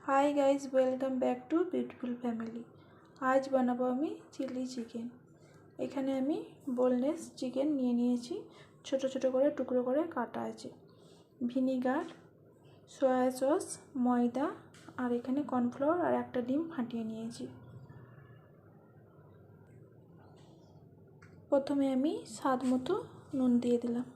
Hi guys, welcome back to beautiful family. आज बनाबो आमी चिली चिकेन। एखाने आमी बोनलेस चिकेन निये निয়েছি, छोटो छोटो करे टुकरो करे काटा आछे। ভিনিগার, সয়া সস, ময়দা আর এখানে কর্নফ্লাওয়ার আর একটা ডিম ফাটিয়ে নিয়েছি। প্রথমে আমি স্বাদ মতো নুন দিয়ে দিলাম।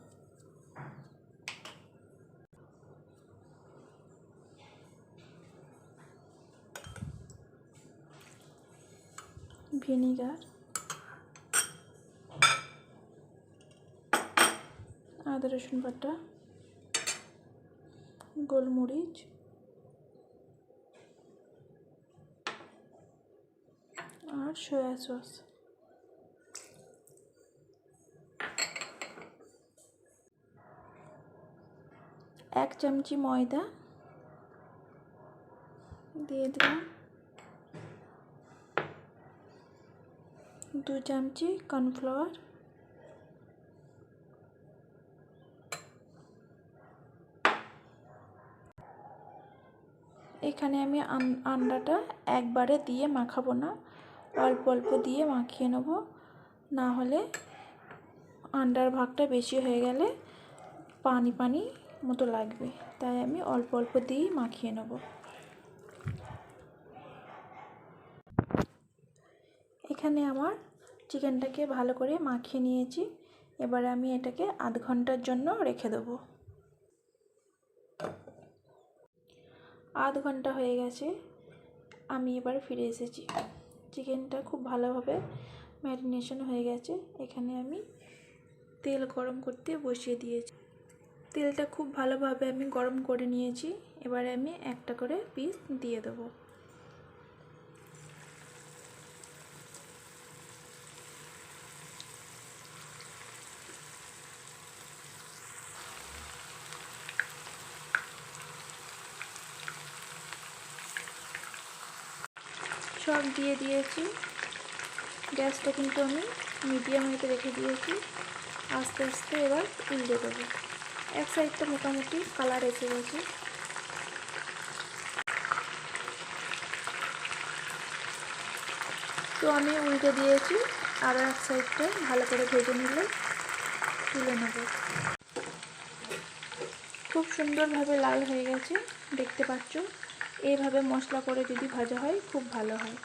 ভিনিগার, আদা রসুন বাটা, গোলমরিচ, আর সয়া সস। এক চামচি ময়দা দিয়ে দিলাম, 2 চামচি কর্নফ্লাওয়ার, এখানে আমি আন্ডাটা একবারে দিয়ে মাখাবো না, অল্প অল্প দিয়ে মাখিয়ে নেব, না হলে আন্ডার ভাগটা বেশি হয়ে গেলে পানি পানি মতো লাগবে, তাই আমি অল্প অল্প দিয়ে মাখিয়ে নেব। এখানে আমার চিকেনটাকে ভালো করে মাখিয়ে নিয়েছি। এবার আমি এটাকে আধ ঘন্টার জন্য রেখে দেব। আধ ঘন্টা হয়ে গেছে, আমি এবার ফিরে এসেছি। চিকেনটা খুব ভালোভাবে ম্যারিনেশন হয়ে গেছে। এখানে আমি তেল গরম করতে বসিয়ে দিয়েছি। তেলটা খুব ভালোভাবে আমি গরম করে নিয়েছি। এবারে আমি একটা করে পিস দিয়ে দেবো। সব দিয়ে দিয়েছি। গ্যাসটা কিন্তু আমি মিডিয়াম হিটে রেখে দিয়েছি। আস্তে আস্তে এবার উল্টে দেবো। এক সাইডটা মোটামুটি কালার এসে গেছে। তো আমি উল্টে দিয়েছি, আরও এক সাইডটা ভালো করে ভেজে নিলে তুলে নেব। খুব সুন্দরভাবে লাল হয়ে গেছে, দেখতে পাচ্ছ। এইভাবে মশলা করে যদি ভাজা হয় খুব ভালো হয়।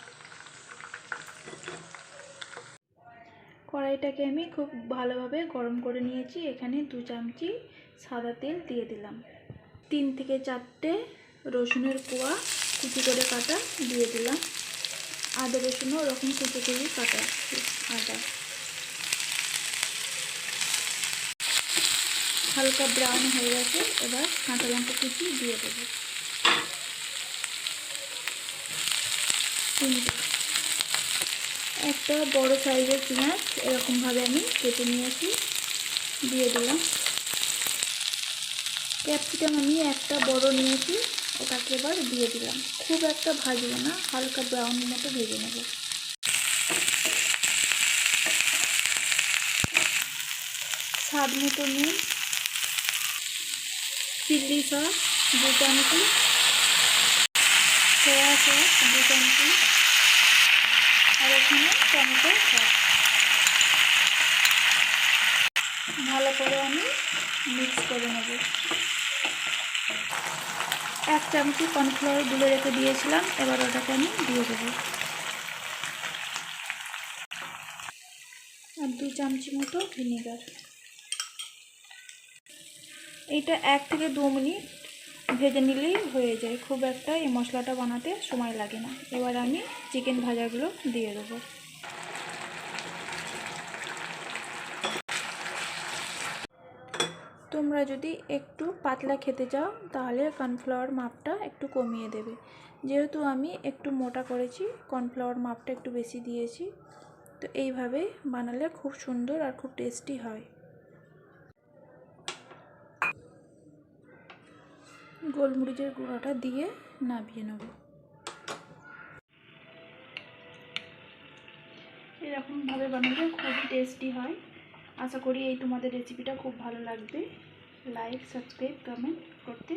কড়াইটাকে আমি খুব ভালোভাবে গরম করে নিয়েছি। এখানে 2 চামচি সাদা তেল দিয়ে দিলাম। 3 থেকে 4টে রসুনের কোয়া কুচি করে কাটা দিয়ে দিলাম। আদা রসুনও ওরকম কুচি করে কাটা আদা। হালকা ব্রাউন হয়ে গেছে, এবার কাঁচা লঙ্কা কুচি দিয়ে দেবো। একটা বড় সাইজের পেঁয়াজ এরকমভাবে আমি কেটে নিয়েছি, দিয়ে দিলাম। ক্যাপসিকাম আমি একটা বড় নিয়েছি, ওটাকে এবার দিয়ে দিলাম। খুব একটা ভাজবো না, হালকা ব্রাউন মতো ভেজে নেব। স্বাদ মতো নুন, চিলি সস 2 চামচি, সয়া সস 2 চামচি, আর এখানে টমেটো সস। ভালো করে আমি মিক্স করে নেব। 1 চামচি কর্নফ্লাওয়ার গুলে রেখে দিয়েছিলাম, এবার ওটাকে আমি দিয়ে দেবো। আর 2 চামচি মতো ভিনিগার। এইটা 1 থেকে 2 মিনিট ভেজে নিলেই হয়ে যায়, খুব একটা এই মশলাটা বানাতে সময় লাগে না। এবার আমি চিকেন ভাজাগুলো দিয়ে দেবো। তোমরা যদি একটু পাতলা খেতে চাও তাহলে কর্নফ্লাওয়ার মাপটা একটু কমিয়ে দেবে। যেহেতু আমি একটু মোটা করেছি, কর্নফ্লাওয়ার মাপটা একটু বেশি দিয়েছি। তো এইভাবে বানালে খুব সুন্দর আর খুব টেস্টি হয়। গোলমরিচের গুঁড়োটা দিয়ে নামিয়ে নেব। এরকমভাবে বানালে খুবই টেস্টি হয়। আশা করি এই তোমাদের রেসিপিটা খুব ভালো লাগবে। লাইক, সাবস্ক্রাইব, কমেন্ট করতে